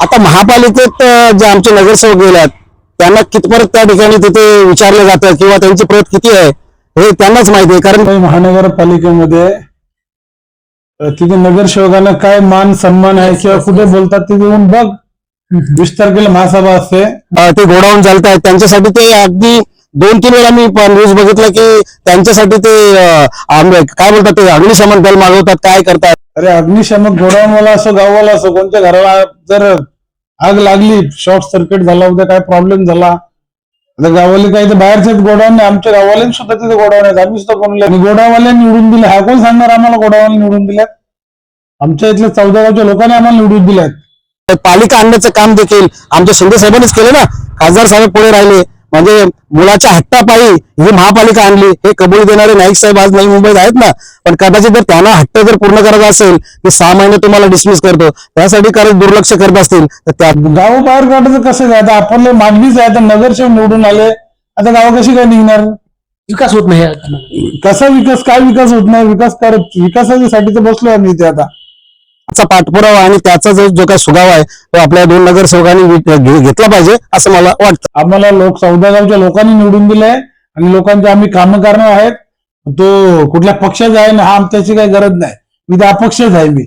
आता महापालिकेत जे आमचे नगरसेवक गेल्यात त्यांना कितपर्यंत त्या ठिकाणी तिथे विचारलं जातं किंवा त्यांची प्रत किती आहे हे त्यांनाच माहिती आहे. कारण महानगरपालिकेमध्ये तिथे नगरसेवकांना काय मान सन्मान आहे किंवा कुठे बोलतात ते येऊन बघ. 20 तारखेला महासभा असते. ते गोडाऊन चालतात त्यांच्यासाठी ते अगदी 2-3 वेळा मी न्यूज बघितलं की त्यांच्यासाठी ते काय बोलतात ते अग्निशमन दल मागवतात, काय करतात. अरे अग्निशमक गोडाऊनवाला असो गाववाला असो कोणत्या घराला जर आग लागली, शॉर्ट सर्किट झाला, उद्या काय प्रॉब्लेम झाला, आता गाववाले काही तर बाहेरचे गोडाऊन नाही, आमच्या गाववाल्यांनी सुद्धा तिथे गोडाऊन आहेत. आम्ही सुद्धा कोणले गोडावाल्यांनी निवडून दिले, हा कोण सांगणार आम्हाला गोडावाला निवडून दिल्यात? आमच्या इथल्या 14 गावच्या लोकांनी आम्हाला निवडून दिल्यात. पालिका आणण्याचं काम देखील आमच्या शिंदे साहेबांनीच केलं ना. खासदार साहेब पुढे राहिले म्हणजे मुलाच्या हट्टापायी ही महापालिका आणली हे कबुली देणारे नाईक साहेब आज नवी मुंबईत आहेत ना. पण कदाचित जर त्यांना हट्ट जर पूर्ण करायचा असेल की 6 महिने तुम्हाला डिसमिस करतो त्यासाठी करत दुर्लक्ष करत असतील तर त्या गाव बाहेर काढायचं कसं आहे? आता आपल्याला मागणीच आहे, आता नगरसेवक निवडून आले, आता गाव कशी काय निघणार? विकास होत नाही. कसा विकास? काय विकास होत नाही? विकासासाठी तर बसलो आम्ही इथे. आता पाठपुरावा आणि त्याचा जो काही सुगावा आहे तो आपल्या 2 नगरसेवकांनी घेतला पाहिजे असं मला वाटतं. आम्हाला 14 गावच्या लोकांनी निवडून दिलंय आणि लोकांचे आम्ही कामं करणार आहेत. तो कुठल्या पक्षाचा आहे ना हा त्याची काही गरज नाही. मी तर अपक्षच आहे.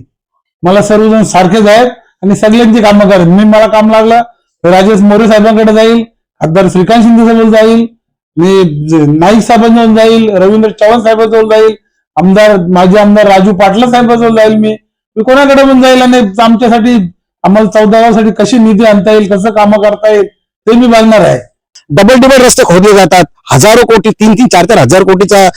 मला सर्वजण सारखेच आहेत आणि सगळ्यांची कामं करत. मला काम लागलं तर राजेश मोरे साहेबांकडे जाईल, खासदार श्रीकांत शिंदे साहेब जाईल, मी नाईक साहेबांजवळ जाईल, रवींद्र चव्हाण साहेबांजवळ जाईल, माजी आमदार राजू पाटला साहेबांजवळ जाईल, मी कोणाकडे पण जाईल आणि आमच्यासाठी आम्हाला 14 गावासाठी कशी निधी आणता येईल, कसं कामं करता येईल ते मी बघणार आहे. डबल रस्ते खोदले जातात, हजारो कोटी, 3-3, 4-4 हजार कोटीचा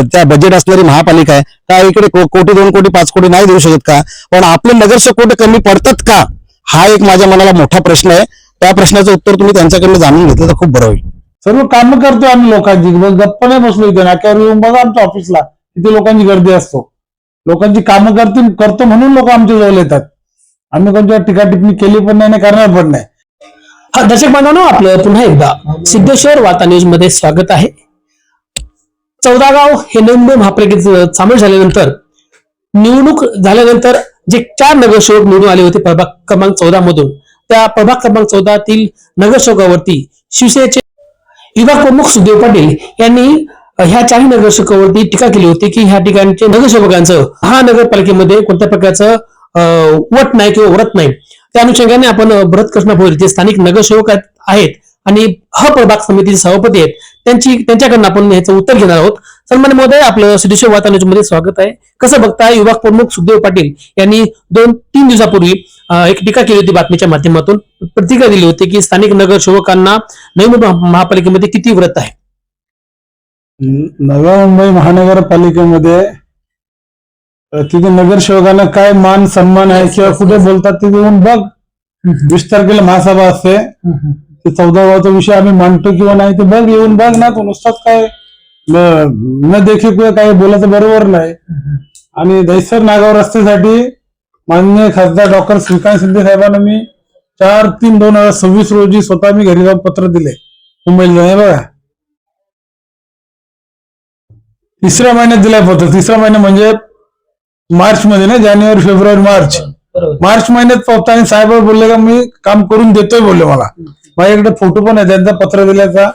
त्या बजेट असणारी महापालिका आहे. का इकडे कोटी, 2 कोटी, 5 कोटी नाही देऊ शकत का? पण आपले नगरसेवक कुठे कमी पडतात का हा एक माझ्या मनाला मोठा प्रश्न आहे. त्या प्रश्नाचं उत्तर तुम्ही त्यांच्याकडनं जाणून घेतलं तर खूप बरं होईल. सर्व कामं करतो आम्ही लोकांची, गप्प नाही बसलो इथे. नाक्यावर येऊन बघा आमच्या ऑफिसला किती लोकांची गर्दी असतो. लोकांची कामं करतो म्हणून लोक आमच्या जवळ येतात. आम्ही कोणत्या टीका टिप्पणी केली पण नाही आणि करणार पण नाही. हा दर्शक बांधवांनो, आपलं पुन्हा एकदा सिद्धेश्वर वार्ता न्यूज मध्ये स्वागत आहे. 14 गाव हे नवी मुंबई महापालिकेत सामील झाल्यानंतर निवडणूक झाल्यानंतर जे 4 नगरसेवक निवडून आले होते प्रभाग क्रमांक 14 मधून, त्या प्रभाग क्रमांक 14 तील नगरसेवकावरती शिवसेनेचे विभाग प्रमुख सुदेव पाटील यांनी ह्या 4 नगरसेवकावरती टीका केली होती की ह्या ठिकाणच्या नगरसेवकांचं महानगरपालिकेमध्ये कोणत्या प्रकारचं वट नाही किंवा व्रत नाही. त्या अनुषंगाने आपण भरत कृष्ण भोईर जे स्थानिक नगरसेवक आहेत आणि प्रभाग समितीचे सभापती आहेत त्यांच्याकडनं आपण ह्याचं उत्तर घेणार आहोत. सन्मान्य महोदय, आपलं सिद्धेश्वर वार्ता न्यूज मध्ये स्वागत आहे. कसं बघताय, विभाग प्रमुख सुदेव पाटील यांनी 2-3 दिवसापूर्वी एक टीका केली होती बातमीच्या माध्यमातून, प्रतिक्रिया दिली होती की स्थानिक नगरसेवकांना नवी मुंबई महापालिकेमध्ये किती व्रत आहे? नवी मुंबई महानगरपालिकेमध्ये तिथे नगरसेवकांना काय मान सन्मान आहे किंवा कुठे बोलतात ते येऊन बघ. 20 तारखेला महासभा असते. ते 14 गावचा विषय आम्ही मांडतो किंवा नाही ते बघ, येऊन बघ ना. तो नुसताच काय न देखील काय बोलायचं बरोबर नाही. आणि दहिसर नागाव रस्त्यासाठी माननीय खासदार डॉक्टर श्रीकांत शिंदे साहेबांना मी 4/3/2026 रोजी स्वतः मी घरी जाऊन पत्र दिले मुंबईला जाणे. बघा, 3ऱ्या महिन्यात दिलाय पत्र. 3रा महिना म्हणजे मार्च मध्ये ना, जानेवारी फेब्रुवारी मार्च महिन्यात पोहोचता आणि साहेब बोलले का मी काम करून देतोय बोलले. मला माझ्याकडे फोटो पण आहे त्यांचा पत्र दिल्याचा.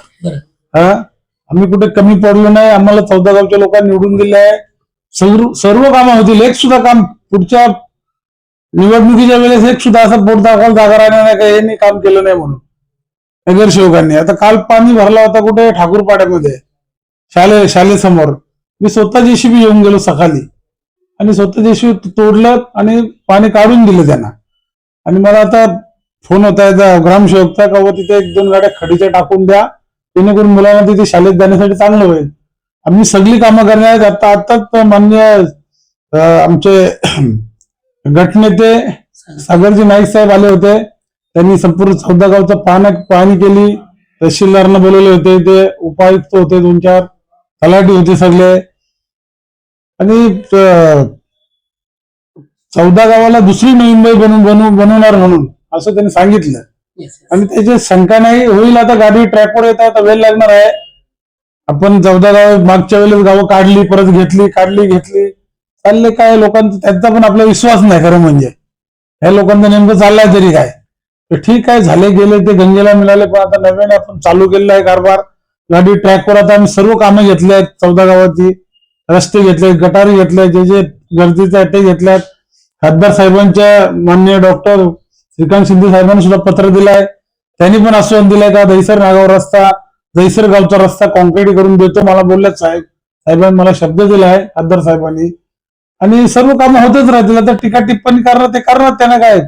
आम्ही कुठे कमी पडलो नाही. आम्हाला 14 गावच्या लोकांनी निवडून दिले आहे. सर्व कामं होतील. एक सुद्धा काम पुढच्या निवडणुकीच्या वेळेस एक सुद्धा असा पोट दाखवायला जागा राहणार नाही का यांनी काम केलं नाही म्हणून नगरसेवकांनी. आता काल पाणी भरला होता कुठे ठाकूरपाड्यामध्ये शाळेसमोर. मी स्वतः जेसीबी येऊन गेलो सकाळी आणि स्वतः जेसीबी तोडलं आणि पाणी काढून दिलं त्यांना. आणि मला आता फोन होता ग्रामसेवकचा का व तिथे 1-2 गाड्या खडीच्या टाकून द्या जेणेकरून मुलांना तिथे शाळेत जाण्यासाठी चांगलं होईल. आम्ही सगळी कामं करणार आहेत. आताच माननीय आमचे गटनेते सागरजी नाईक साहेब आले होते. त्यांनी संपूर्ण 14 गावचं पाहणी केली. तहसीलदारांना बोलवले होते, ते उपायुक्त होते, 2-4 तलाठी होते सगळे. आणि 14 गावाला दुसरी नवी मुंबई बनवणार म्हणून असं त्यांनी सांगितलं. आणि त्याची शंका नाही होईल. आता गाडी ट्रॅकवर येत आहे, आता वेळ लागणार आहे. आपण 14 गाव मागच्या वेळेस गावं काढली, परत घेतली, चालले काय लोकांचा त्यांचा पण आपला विश्वास नाही. खरं म्हणजे ह्या लोकांचं नेमकं चाललाय तरी काय. तर ठीक आहे, झाले गेले ते गंगेला मिळाले, पण आता नवीन आपण चालू केलेला आहे कारभार. गाडी ट्रॅकवर आता आम्ही सर्व कामं घेतली आहेत 14 गावाची. रस्ते घेतले, गटारी घेतले, जे जे गरजेचे आहे ते घेतल्यात. खासदार साहेबांच्या माननीय डॉक्टर श्रीकांत शिंदे साहेबांनी सुद्धा पत्र दिलंय. त्यांनी पण आश्वासन दिलंय का दहिसर नागाव रस्ता, दहिसर गावचा रस्ता कॉन्क्रीट करून देतो. मला बोलल्यात साहेबांनी मला शब्द दिला आहे खासदार साहेबांनी. आणि सर्व कामं होतच राहतील. आता टीका टिप्पणी करणार ते करणार, त्यांना काय.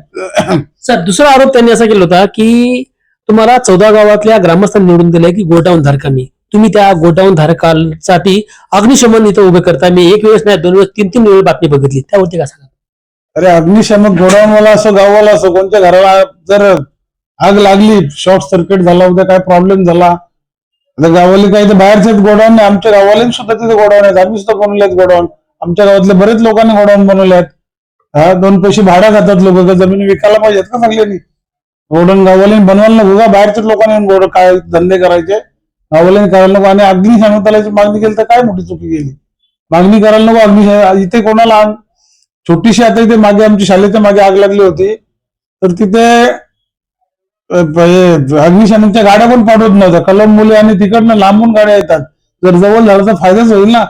सर, दुसरा आरोप त्यांनी असा केला होता की तुम्हाला 14 गावातल्या ग्रामस्थांनी निवडून दिलंय की गोडाऊन धारकांनी, तुम्ही त्या गोडाऊन धारकांसाठी अग्निशमन इथं उभे करता. मी एक वेळेस नाही, 2 वेळेस, 3 वेळ बातमी बघितली, त्यावरती काय सांगा? अरे अग्निशामक गोडाऊनवाला असो, गाववाला असो, कोणत्या घराला जर आग लागली, शॉर्ट सर्किट झाला, उद्या काय प्रॉब्लेम झाला, आता गावाले काही तर बाहेरचेच गोडाऊन नाही, आमच्या गावाला सुद्धा तिथे गोडाऊन आहेत. आम्ही सुद्धा बनवलेत गोडाऊन. आमच्या गावातले बरेच लोकांनी गोडाऊन बनवले आहेत. 2 पैसे भाडा खातात लोक, जमीन विकायला पाहिजेत का सगळ्यांनी? गोडाऊन गावाला बनवायला नको का? बाहेरच्याच लोकांनी गोड काय धंदे करायचे, गावाला करायला नको. आणि अग्निशामक दलाची मागणी केली तर काय मोठी चुकी केली? मागणी करायला नको अग्निशामक. इथे कोणाला छोटीशी, आता इथे मागे आमच्या शाळेच्या मागे आग लागली होती, तर तिथे अग्निशमनच्या गाड्या पण पाठवत नव्हत्या. कलम मुले आणि तिकडनं लांबून गाड्या येतात. जर जवळ झालं तर फायदाच होईल ना.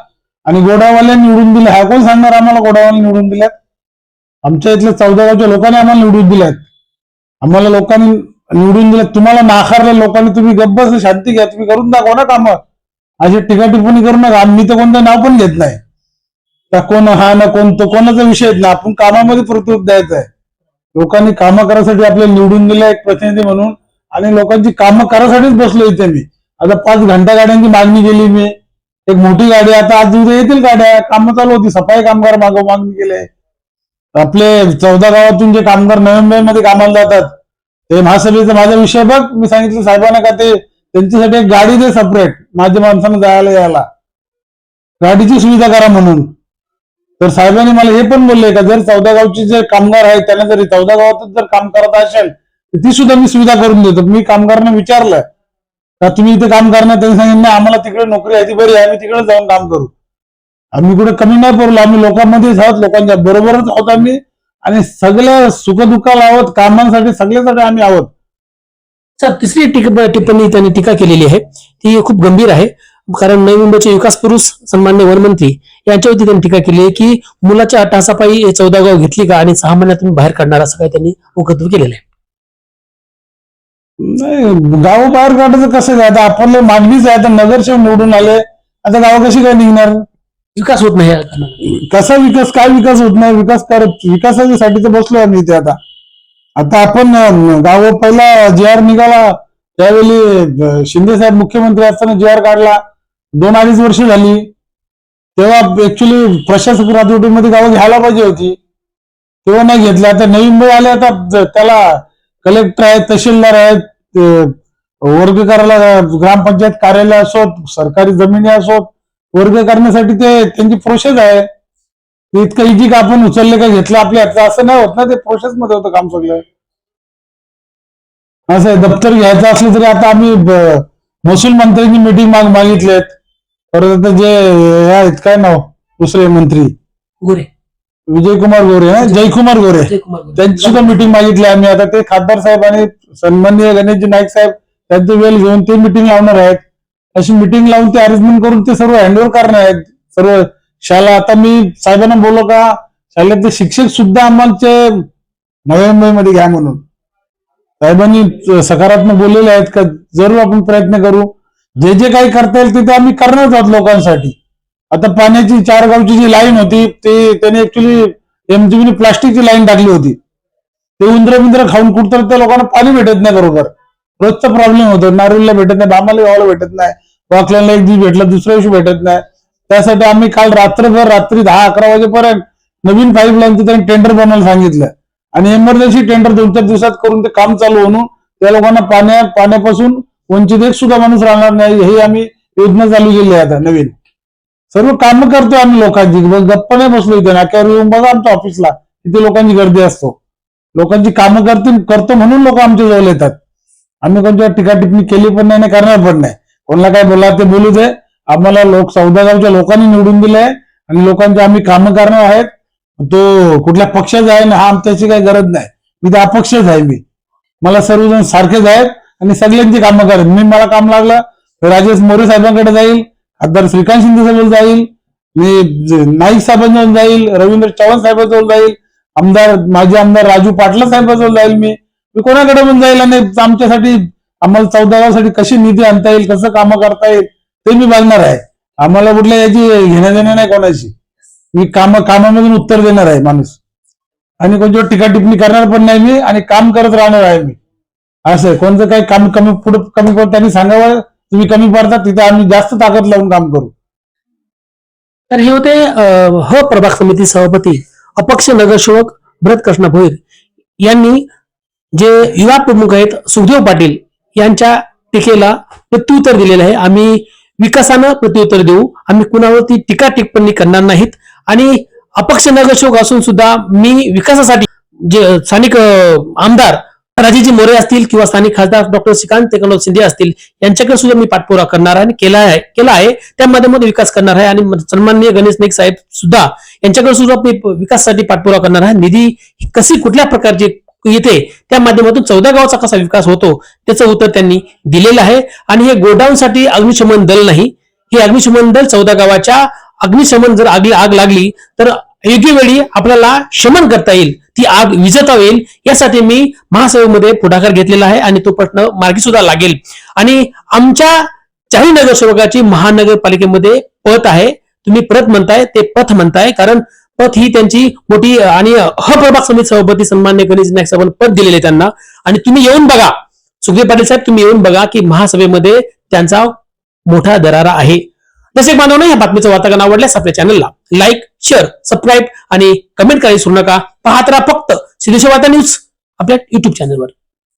आणि गोडावाल्यांनी निवडून दिले, हा कोण सांगणार आम्हाला गोडावाला निवडून दिल्यात? आमच्या इथल्या 14 गावच्या लोकांनी आम्हाला निवडून दिल्यात. आम्हाला लोकांनी निवडून दिल्यात. तुम्हाला नाकारल्या लोकांनी, तुम्ही गप्प शांती घ्या, तुम्ही करून दाखवा ना कामं. अशी टीका टिप्पणी करू नका. मी तर कोणतं नाव पण घेत नाही. त्या कोण हा ना कोण तो कोणाचा विषय नाही. आपण कामामध्ये प्रतिरूप द्यायचं आहे. लोकांनी कामं करायसाठी आपल्याला निवडून दिलं एक प्रतिनिधी म्हणून, आणि लोकांची कामं करायसाठीच बसलो इथे मी. आता 5 घंटा गाड्यांची मागणी केली मी. एक मोठी गाडी, आता आज उद्या येतील गाड्या. कामं चालू होती, सफाई कामगार मागणी केले. आपले 14 गावातून जे कामगार नोव्हेंबरमध्ये कामाला जातात, ते महासभेचा माझा विषय बघ. मी सांगितलं साहेबांना का ते त्यांच्यासाठी एक गाडी दे सेपरेट, माझ्या माणसांना जायला यायला, गाडीची सुविधा करा म्हणून. तर साहेबांनी मला हे पण बोलले का जर 14 गावचे जे कामगार आहेत त्यांना जरी 14 गावातच जर काम करत असेल तर ती सुद्धा मी सुविधा करून देतो. मी कामगारांना विचारलं का तुम्ही इथे काम करणार, त्यांनी सांगितलं नाही आम्हाला तिकडे नोकरी आहे ती बरी आहे, आम्ही तिकडे जाऊन काम करू. आम्ही कुठे कमी नाही पडलो, आम्ही लोकांमध्येच आहोत, लोकांच्या बरोबरच आहोत आम्ही. आणि सगळ्या सुखदुःखाला आहोत, कामांसाठी सगळ्यासाठी आम्ही आहोत. सर, तिसरी टिप्पणी त्यांनी टीका केलेली आहे ती खूप गंभीर आहे. कारण नवी मुंबईचे विकास पुरुष सन्मान्य वनमंत्री यांच्यावरती त्यांनी टीका केली आहे की मुलाच्या अट्टहासापायी 14 गाव घेतली का आणि 6 महिन्यातून बाहेर काढणार, असं काही त्यांनी वक्तव्य केलेलं आहे. नाही, गाव बाहेर काढायचं कसं काय? आता आपल्याला मागणीच आहे. आता नगरसेवक निवडून आले, आता गाव कशी काय निघणार? विकास होत नाही. कसा विकास? काय विकास होत नाही? विकासासाठी तर बसलो आम्ही इथे. आता आपण गाव पहिला जी आर निघाला त्यावेळी शिंदे साहेब मुख्यमंत्री असताना जी आर काढला, 2-2.5 वर्ष झाली. तेव्हा ऍक्च्युली प्रशासक राजवटीमध्ये गावं घ्यायला पाहिजे होती, तेव्हा नाही घेतलं. आता नवी मुंबई आले, आता त्याला कलेक्टर आहेत, तहसीलदार आहेत, वर्ग करायला ग्रामपंचायत कार्यालय असोत, सरकारी जमिनी असोत, वर्ग करण्यासाठी ते त्यांची प्रोसेस आहे. ते इतकं इजी का आपण उचलले का घेतलं आपल्या हातचं असं नाही होत ना. ते प्रोसेस मध्ये होतं काम सगळं. असं दप्तर घ्यायचं असलं तरी आता आम्ही महसूल मंत्र्यांची मिटिंग मागितलेत. परत आता जे आहेत काय नाव दुसरे मंत्री गोरे, विजयकुमार गोरे, जयकुमार गोरे, त्यांची सुद्धा मिटिंग मागितली आम्ही. आता ते खासदार साहेब आणि सन्माननीय गणेशजी नाईक साहेब त्यांचे वेळ घेऊन ते मिटिंग लावणार आहेत. अशी मिटिंग लावून ते अरेंजमेंट करून ते सर्व हँडओव्हर करणार आहेत सर्व शाळा. आता मी साहेबांना बोललो का शाळेतले शिक्षक सुद्धा आम्हाला नवी मुंबईमध्ये घ्या म्हणून. साहेबांनी सकारात्मक बोललेले आहेत का जरूर आपण प्रयत्न करू, जे जे काही करता येईल ते आम्ही करणार आहोत लोकांसाठी. आता पाण्याची 4 गावची जी लाईन होती ते त्याने ऍक्च्युली एमजीबीने प्लास्टिकची लाईन टाकली होती. ते उंदरं खाऊन कुठतर त्या लोकांना पाणी भेटत नाही बरोबर. रोजचा प्रॉब्लेम होतो. नारूलला भेटत नाही, बामाला गावाला भेटत नाही, वाकल्याला एक दिवस भेटला दुसऱ्या दिवशी भेटत नाही. त्यासाठी आम्ही काल रात्री 10-11 वाजेपर्यंत नवीन पाईपलाईनचं त्यांनी टेंडर बनवायला सांगितलं आणि इमर्जन्सी टेंडर 2-4 दिवसात करून ते काम चालू होऊन त्या लोकांना पाण्यापासून वंचित एक सुद्धा माणूस राहणार नाही, हे आम्ही योजना चालू केली आहे. आता नवीन सर्व कामं करतो आम्ही लोकांची. गप्प नाही बसलो इथे. नाक्यावर येऊन बघा आमच्या ऑफिसला किती लोकांची गर्दी असतो. लोकांची कामं करतो म्हणून लोक आमच्या जवळ येतात. आम्ही कोणत्या टीका टिप्पणी केली पण नाही, करणार पण नाही. कोणाला काय बोला ते बोलू दे. आम्हाला 14 गावच्या लोकांनी निवडून दिलंय आणि लोकांची आम्ही कामं करणार आहेत. तो कुठल्या पक्षाचा आहे ना हा त्याची काही गरज नाही. मी तर अपक्षच आहे. मी मला सर्वजण सारखेच आहेत आणि सगळ्यांची कामं करत. मला काम लागलं तर राजेश मोरे साहेबांकडे जाईल, खासदार श्रीकांत शिंदे साहेब जाईल, मी नाईक साहेबांजवळ जाईल, रवींद्र चव्हाण साहेबांजवळ जाईल, माजी आमदार राजू पाटला साहेबांजवळ जाईल, मी कोणाकडे पण जाईल आणि आमच्यासाठी आम्हाला 14 गावासाठी कशी निधी आणता येईल, कसं कामं करता येईल ते मी बघणार आहे. आम्हाला कुठल्या याची घेण्या देणं नाही कोणाची. मी कामामधून उत्तर देणार आहे माणूस आणि कोणत्या टीका टिप्पणी करणार पण नाही मी आणि काम करत राहणार आहे मी. असं कोणतं काही काम पुढे कमी पडत त्यांनी सांगावं तुम्ही कमी पडतात तिथे आम्ही जास्त ताकद लावून काम करू. तर हे होते ह प्रभाग समिती सभापती अपक्ष नगरसेवक भरत कृष्ण भोईर यांनी जे युवा प्रमुख आहेत सुखदेव पाटील यांच्या टीकेला प्रत्युत्तर दिलेलं आहे. आम्ही विकासानं प्रत्युत्तर देऊ, आम्ही कुणावरती टीका टिप्पणी करणार नाहीत आणि अपक्ष नगरसेवक असून सुद्धा मी विकासासाठी जे स्थानिक आमदार राजेजी मोरे असतील किंवा स्थानिक खासदार डॉक्टर श्रीकांत शिंदे असतील यांच्याकडे सुद्धा मी पाठपुरावा करणार आहे आणि केला आहे त्या माध्यमातून विकास करणार आहे आणि सन्माननीय गणेश नाईक साहेब सुद्धा यांच्याकडे सुद्धा मी विकासासाठी पाठपुरावा करणार आहे. निधी कशी कुठल्या प्रकारची येते त्या माध्यमातून 14 गावाचा कसा विकास होतो त्याचं उत्तर त्यांनी दिलेलं आहे. आणि हे गोडाऊनसाठी अग्निशमन दल नाही, हे अग्निशमन दल 14 गावाच्या अग्निशमन जर आग लागली तर योग्य वेळी आपल्याला शमन करता येईल, ती आग विझता येईल यासाठी मी महासभेमध्ये पुढाकार घेतलेला आहे आणि तो प्रश्न मार्गी सुद्धा लागेल. आणि आमच्या 4 नगरसेवकाची महानगरपालिकेमध्ये पत आहे. तुम्ही प्रत म्हणताय ते पथ म्हणताय, कारण पथ ही त्यांची मोठी आणि ह प्रभाग समिती सभापती सन्मान्य गणेश नाईक साहेबांना पद दिलेले त्यांना. आणि तुम्ही येऊन बघा सुखदेव पाटील साहेब, तुम्ही येऊन बघा की महासभेमध्ये त्यांचा मोठा दरारा आहे. दर्शक बांधवांनो, या बातमीचं वार्तांकन आवडल्यास आपल्या चॅनलला लाईक, शेअर, सबस्क्राईब आणि कमेंट करायला विसरू नका. पाहत राहा फक्त सिद्धेश्वर वार्ता न्यूज आपल्या युट्यूब चॅनलवर.